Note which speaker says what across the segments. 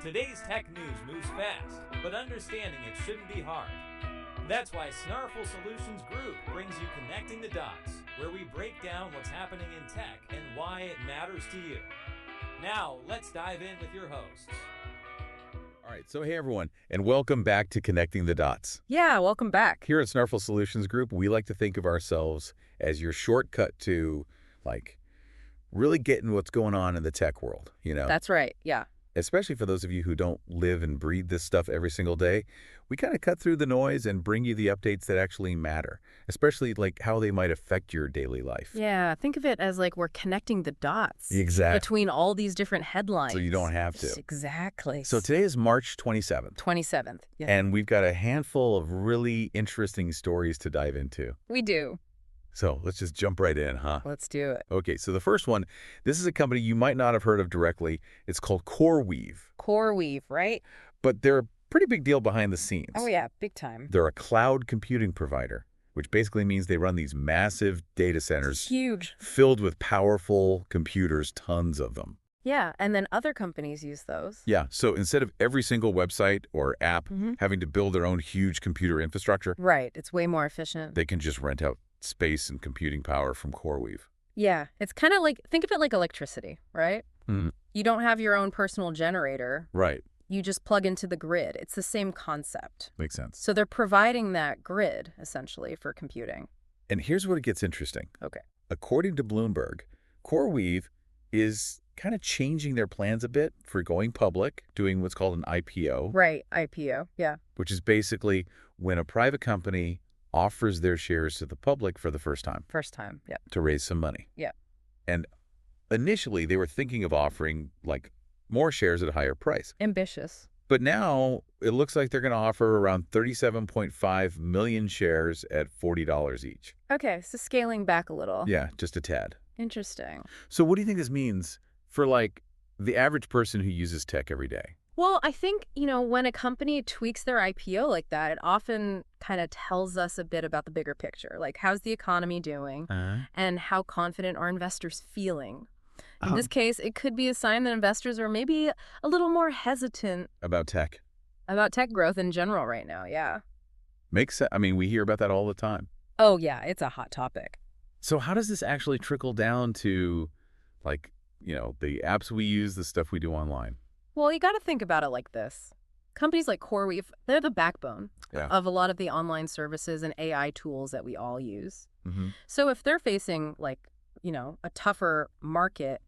Speaker 1: Today's tech news moves fast, but understanding it shouldn't be hard. That's why Snarful Solutions Group brings you Connecting the Dots, where we break down what's happening in tech and why it matters to you. Now, let's dive in with your hosts.
Speaker 2: All right, so hey everyone, and welcome back to Connecting the Dots.
Speaker 3: Yeah, welcome back.
Speaker 2: Here at Snarful Solutions Group, we like to think of ourselves as your shortcut to, really getting what's going on in the tech world,
Speaker 3: That's right, yeah.
Speaker 2: Especially for those of you who don't live and breathe this stuff every single day, we kind of cut through the noise and bring you the updates that actually matter, especially how they might affect your daily life.
Speaker 3: Yeah, think of it as we're connecting the dots between all these different headlines.
Speaker 2: So you don't have to.
Speaker 3: Exactly.
Speaker 2: So today is March 27th.
Speaker 3: 27th, yeah.
Speaker 2: And we've got a handful of really interesting stories to dive into.
Speaker 3: We do.
Speaker 2: So let's just jump right in, huh?
Speaker 3: Let's do it.
Speaker 2: Okay, so the first one, this is a company you might not have heard of directly. It's called CoreWeave.
Speaker 3: CoreWeave, right?
Speaker 2: But they're a pretty big deal behind the scenes.
Speaker 3: Oh, yeah, big time.
Speaker 2: They're a cloud computing provider, which basically means they run these massive data centers.
Speaker 3: Huge.
Speaker 2: Filled with powerful computers, tons of them.
Speaker 3: Yeah, and then other companies use those.
Speaker 2: Yeah, so instead of every single website or app having to build their own huge computer infrastructure.
Speaker 3: Right, it's way more efficient.
Speaker 2: They can just rent out space and computing power from CoreWeave.
Speaker 3: Yeah, it's kind of think of it like electricity, right? You don't have your own personal generator.
Speaker 2: Right.
Speaker 3: You just plug into the grid. It's the same concept.
Speaker 2: Makes sense.
Speaker 3: So they're providing that grid, essentially, for computing.
Speaker 2: And here's where it gets interesting.
Speaker 3: Okay.
Speaker 2: According to Bloomberg, CoreWeave is kind of changing their plans a bit for going public, doing what's called an IPO.
Speaker 3: Right, IPO, yeah.
Speaker 2: Which is basically when a private company offers their shares to the public for the first time.
Speaker 3: First time, yeah.
Speaker 2: To raise some money.
Speaker 3: Yeah.
Speaker 2: And initially, they were thinking of offering, more shares at a higher price.
Speaker 3: Ambitious.
Speaker 2: But now, it looks like they're going to offer around 37.5 million shares at $40 each.
Speaker 3: Okay, so scaling back a little.
Speaker 2: Yeah, just a tad.
Speaker 3: Interesting.
Speaker 2: So what do you think this means for, the average person who uses tech every day?
Speaker 3: Well, I think, when a company tweaks their IPO like that, it often kind of tells us a bit about the bigger picture. How's the economy doing and how confident are investors feeling? In this case, it could be a sign that investors are maybe a little more hesitant.
Speaker 2: About tech.
Speaker 3: About tech growth in general right now, yeah.
Speaker 2: Makes sense. I mean, we hear about that all the time.
Speaker 3: Oh, yeah, it's a hot topic.
Speaker 2: So how does this actually trickle down to, the apps we use, the stuff we do online?
Speaker 3: Well, you got to think about it like this. Companies like CoreWeave, they're the backbone of a lot of the online services and AI tools that we all use. So if they're facing, a tougher market,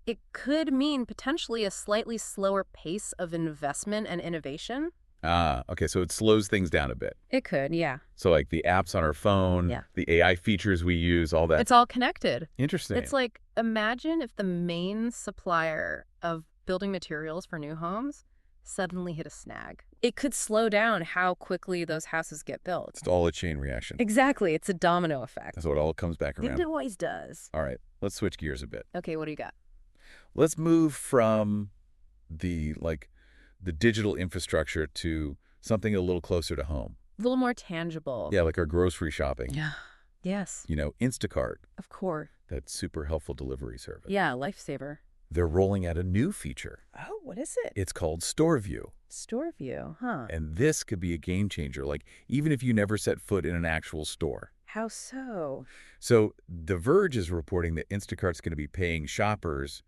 Speaker 3: it could mean potentially a slightly slower pace of investment and innovation.
Speaker 2: Okay, so it slows things down a bit.
Speaker 3: It could, yeah.
Speaker 2: So the apps on our phone, the AI features we use, all that.
Speaker 3: It's all connected.
Speaker 2: Interesting.
Speaker 3: It's imagine if the main supplier of building materials for new homes suddenly hit a snag. It could slow down how quickly those houses get built.
Speaker 2: It's all a chain reaction.
Speaker 3: Exactly. It's a domino effect.
Speaker 2: That's what all comes back around.
Speaker 3: It always does.
Speaker 2: All right, let's switch gears a bit.
Speaker 3: Okay, what do you got?
Speaker 2: Let's move from the digital infrastructure to something a little closer to home.
Speaker 3: A little more tangible.
Speaker 2: Yeah, like our grocery shopping.
Speaker 3: Yeah. Yes.
Speaker 2: Instacart.
Speaker 3: Of course.
Speaker 2: That super helpful delivery service.
Speaker 3: Yeah, lifesaver.
Speaker 2: They're rolling out a new feature.
Speaker 3: Oh, what is it?
Speaker 2: It's called Store View.
Speaker 3: Store View, huh?
Speaker 2: And this could be a game changer, even if you never set foot in an actual store.
Speaker 3: How so?
Speaker 2: So The Verge is reporting that Instacart's going to be paying shoppers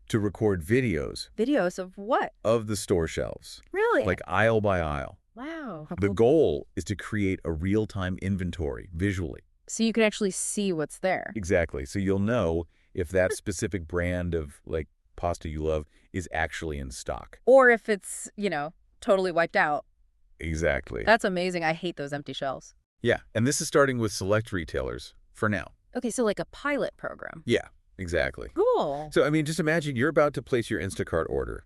Speaker 2: to record videos.
Speaker 3: Videos of what?
Speaker 2: Of the store shelves.
Speaker 3: Really?
Speaker 2: Aisle by aisle.
Speaker 3: Wow.
Speaker 2: The goal is to create a real-time inventory visually.
Speaker 3: So you can actually see what's there.
Speaker 2: Exactly. So you'll know if that specific brand of pasta you love is actually in stock.
Speaker 3: Or if it's, totally wiped out.
Speaker 2: Exactly.
Speaker 3: That's amazing. I hate those empty shelves.
Speaker 2: Yeah. And this is starting with select retailers for now.
Speaker 3: Okay, so a pilot program.
Speaker 2: Yeah, exactly.
Speaker 3: Cool.
Speaker 2: So, just imagine you're about to place your Instacart order,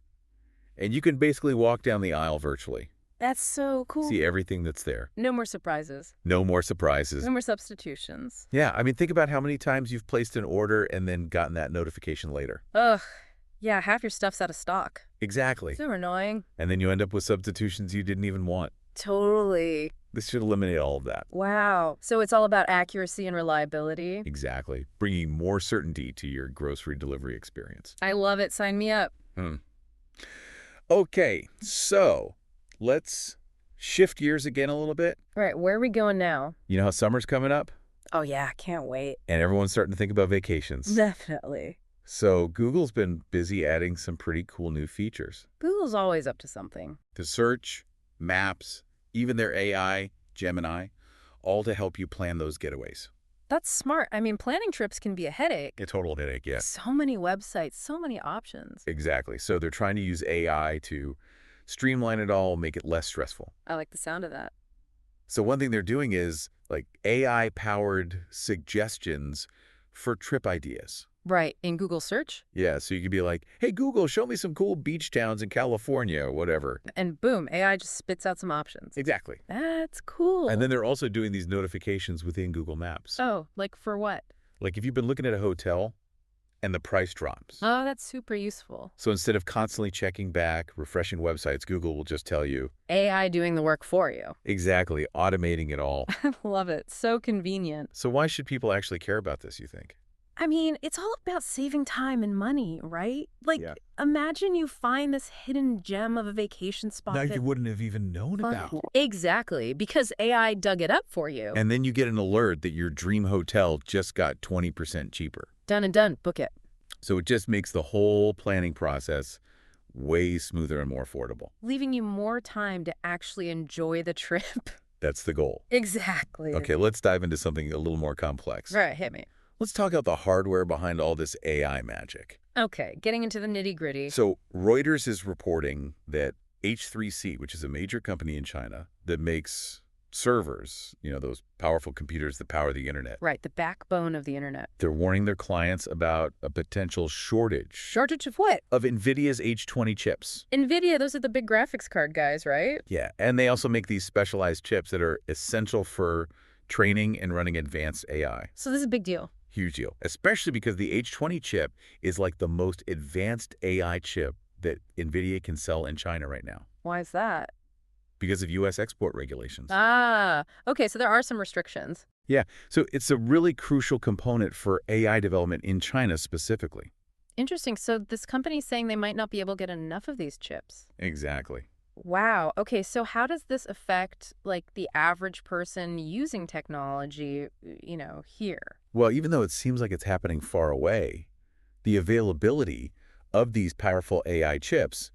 Speaker 2: and you can basically walk down the aisle virtually.
Speaker 3: That's so cool.
Speaker 2: See everything that's there.
Speaker 3: No more surprises.
Speaker 2: No more surprises.
Speaker 3: No more substitutions.
Speaker 2: Yeah, think about how many times you've placed an order and then gotten that notification later.
Speaker 3: Ugh. Yeah, half your stuff's out of stock.
Speaker 2: Exactly.
Speaker 3: So annoying.
Speaker 2: And then you end up with substitutions you didn't even want.
Speaker 3: Totally.
Speaker 2: This should eliminate all of that.
Speaker 3: Wow. So it's all about accuracy and reliability.
Speaker 2: Exactly. Bringing more certainty to your grocery delivery experience.
Speaker 3: I love it. Sign me up.
Speaker 2: Okay, so let's shift gears again a little bit.
Speaker 3: All right, where are we going now?
Speaker 2: You know how summer's coming up?
Speaker 3: Oh, yeah, can't wait.
Speaker 2: And everyone's starting to think about vacations.
Speaker 3: Definitely.
Speaker 2: So Google's been busy adding some pretty cool new features.
Speaker 3: Google's always up to something.
Speaker 2: The search, maps, even their AI, Gemini, all to help you plan those getaways.
Speaker 3: That's smart. I mean, planning trips can be a headache.
Speaker 2: A total headache, yeah.
Speaker 3: So many websites, so many options.
Speaker 2: Exactly. So they're trying to use AI to streamline it all, make it less stressful.
Speaker 3: I like the sound of that.
Speaker 2: So one thing they're doing is like AI-powered suggestions for trip ideas.
Speaker 3: Right, in Google search.
Speaker 2: Yeah, so you could be like, hey, Google, show me some cool beach towns in California or whatever.
Speaker 3: And boom, AI just spits out some options.
Speaker 2: Exactly.
Speaker 3: That's cool.
Speaker 2: And then they're also doing these notifications within Google Maps.
Speaker 3: Oh, like for what?
Speaker 2: Like if you've been looking at a hotel and the price drops.
Speaker 3: Oh, that's super useful.
Speaker 2: So instead of constantly checking back, refreshing websites, Google will just tell you.
Speaker 3: AI doing the work for you.
Speaker 2: Exactly, automating it all.
Speaker 3: I love it. So convenient.
Speaker 2: So why should people actually care about this, you think?
Speaker 3: I mean, it's all about saving time and money, right? Like, imagine you find this hidden gem of a vacation spot
Speaker 2: Now you wouldn't have even known about.
Speaker 3: Exactly, because AI dug it up for you.
Speaker 2: And then you get an alert that your dream hotel just got 20% cheaper.
Speaker 3: Done and done. Book it.
Speaker 2: So it just makes the whole planning process way smoother and more affordable.
Speaker 3: Leaving you more time to actually enjoy the trip.
Speaker 2: That's the goal.
Speaker 3: Exactly.
Speaker 2: Okay, let's dive into something a little more complex.
Speaker 3: Right, hit me.
Speaker 2: Let's talk about the hardware behind all this AI magic.
Speaker 3: Okay, getting into the nitty-gritty.
Speaker 2: So Reuters is reporting that H3C, which is a major company in China that makes servers, you know, those powerful computers that power the internet.
Speaker 3: Right, the backbone of the internet.
Speaker 2: They're warning their clients about a potential shortage.
Speaker 3: Shortage of what?
Speaker 2: Of Nvidia's H20 chips.
Speaker 3: Nvidia, those are the big graphics card guys, right?
Speaker 2: Yeah, and they also make these specialized chips that are essential for training and running advanced AI.
Speaker 3: So this is a big deal.
Speaker 2: Huge deal, especially because the H20 chip is like the most advanced AI chip that Nvidia can sell in China right now.
Speaker 3: Why is that?
Speaker 2: Because of U.S. export regulations.
Speaker 3: Ah, okay, so there are some restrictions.
Speaker 2: Yeah, so it's a really crucial component for AI development in China specifically.
Speaker 3: Interesting. So this company's saying they might not be able to get enough of these chips.
Speaker 2: Exactly.
Speaker 3: Wow. Okay, so how does this affect, like, the average person using technology, you know, here?
Speaker 2: Well, even though it seems like it's happening far away, the availability of these powerful AI chips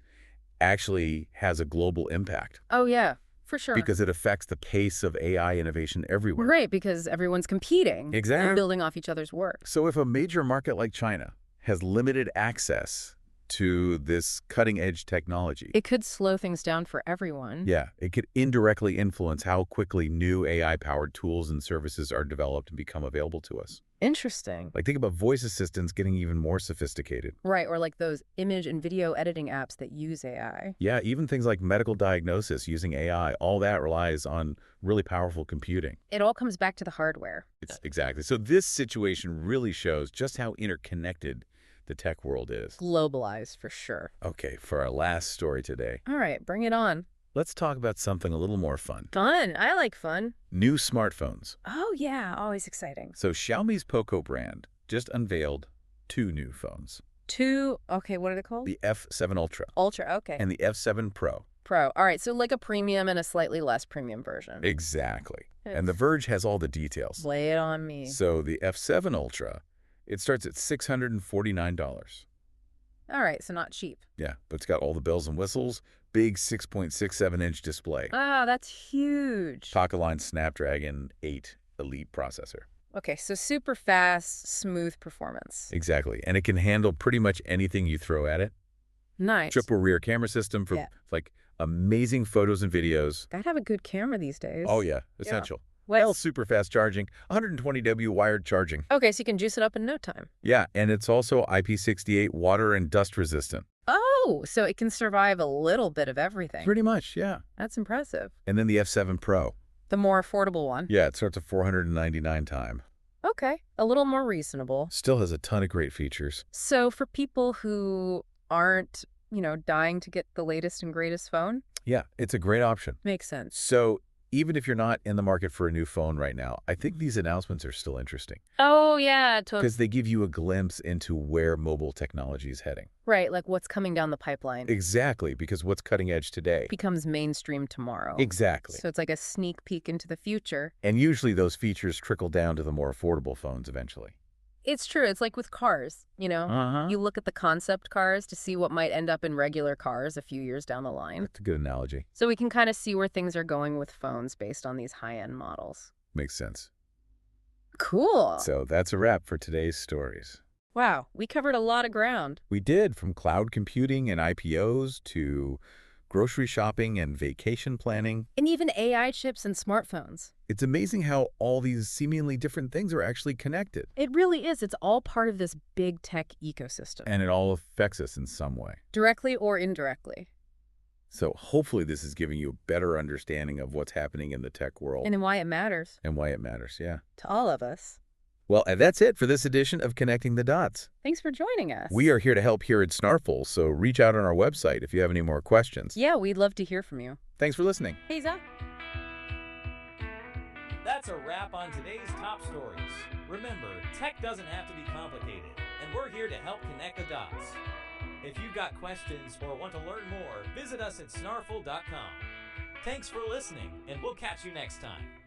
Speaker 2: actually has a global impact.
Speaker 3: Oh, yeah, for sure.
Speaker 2: Because it affects the pace of AI innovation everywhere.
Speaker 3: Right, because everyone's competing.
Speaker 2: Exactly.
Speaker 3: And building off each other's work.
Speaker 2: So if a major market like China has limited access to this cutting-edge technology.
Speaker 3: It could slow things down for everyone.
Speaker 2: Yeah, it could indirectly influence how quickly new AI-powered tools and services are developed and become available to us.
Speaker 3: Interesting.
Speaker 2: Like think about voice assistants getting even more sophisticated.
Speaker 3: Right, or like those image and video editing apps that use AI.
Speaker 2: Yeah, even things like medical diagnosis using AI, all that relies on really powerful computing.
Speaker 3: It all comes back to the hardware.
Speaker 2: Exactly. So this situation really shows just how interconnected the tech world is.
Speaker 3: Globalized, for sure.
Speaker 2: Okay, for our last story today.
Speaker 3: All right, bring it on.
Speaker 2: Let's talk about something a little more fun.
Speaker 3: Fun. I like fun.
Speaker 2: New smartphones.
Speaker 3: Oh, yeah. Always exciting.
Speaker 2: So Xiaomi's Poco brand just unveiled 2 new phones.
Speaker 3: Okay, what are they called?
Speaker 2: The F7 Ultra.
Speaker 3: Ultra, okay.
Speaker 2: And the F7 Pro.
Speaker 3: Pro. All right, so like a premium and a slightly less premium version.
Speaker 2: Exactly. And The Verge has all the details.
Speaker 3: Lay it on me.
Speaker 2: So the F7 Ultra, it starts at $649.
Speaker 3: All right, so not cheap.
Speaker 2: Yeah, but it's got all the bells and whistles, big 6.67-inch display.
Speaker 3: Ah, that's huge.
Speaker 2: Poco Snapdragon 8 Elite processor.
Speaker 3: Okay, so super fast, smooth performance.
Speaker 2: Exactly, and it can handle pretty much anything you throw at it.
Speaker 3: Nice.
Speaker 2: Triple rear camera system for like amazing photos and videos.
Speaker 3: Gotta have a good camera these days.
Speaker 2: Oh yeah, essential.
Speaker 3: Yeah.
Speaker 2: Well, super fast charging, 120W wired charging.
Speaker 3: Okay, so you can juice it up in no time.
Speaker 2: Yeah, and it's also IP68 water and dust resistant.
Speaker 3: Oh, so it can survive a little bit of everything.
Speaker 2: Pretty much, yeah.
Speaker 3: That's impressive.
Speaker 2: And then the F7 Pro.
Speaker 3: The more affordable one.
Speaker 2: Yeah, it starts at $499 time.
Speaker 3: Okay, a little more reasonable.
Speaker 2: Still has a ton of great features.
Speaker 3: So for people who aren't, dying to get the latest and greatest phone?
Speaker 2: Yeah, it's a great option.
Speaker 3: Makes sense.
Speaker 2: So even if you're not in the market for a new phone right now, I think these announcements are still interesting.
Speaker 3: Oh, yeah.
Speaker 2: Because they give you a glimpse into where mobile technology is heading.
Speaker 3: Right, like what's coming down the pipeline.
Speaker 2: Exactly, because what's cutting edge today
Speaker 3: Becomes mainstream tomorrow.
Speaker 2: Exactly.
Speaker 3: So it's like a sneak peek into the future.
Speaker 2: And usually those features trickle down to the more affordable phones eventually.
Speaker 3: It's true. It's like with cars, you know? You look at the concept cars to see what might end up in regular cars a few years down the line.
Speaker 2: That's a good analogy.
Speaker 3: So we can kind of see where things are going with phones based on these high-end models.
Speaker 2: Makes sense.
Speaker 3: Cool.
Speaker 2: So that's a wrap for today's stories.
Speaker 3: Wow, we covered a lot of ground.
Speaker 2: We did, from cloud computing and IPOs to grocery shopping and vacation planning.
Speaker 3: And even AI chips and smartphones.
Speaker 2: It's amazing how all these seemingly different things are actually connected.
Speaker 3: It really is. It's all part of this big tech ecosystem.
Speaker 2: And it all affects us in some way.
Speaker 3: Directly or indirectly.
Speaker 2: So hopefully this is giving you a better understanding of what's happening in the tech world.
Speaker 3: And why it matters.
Speaker 2: And why it matters, yeah.
Speaker 3: To all of us.
Speaker 2: Well, and that's it for this edition of Connecting the Dots.
Speaker 3: Thanks for joining us.
Speaker 2: We are here to help here at Snarful, so reach out on our website if you have any more questions.
Speaker 3: Yeah, we'd love to hear from you.
Speaker 2: Thanks for listening.
Speaker 3: Hey, Zach.
Speaker 1: That's a wrap on today's top stories. Remember, tech doesn't have to be complicated, and we're here to help connect the dots. If you've got questions or want to learn more, visit us at snarful.com. Thanks for listening, and we'll catch you next time.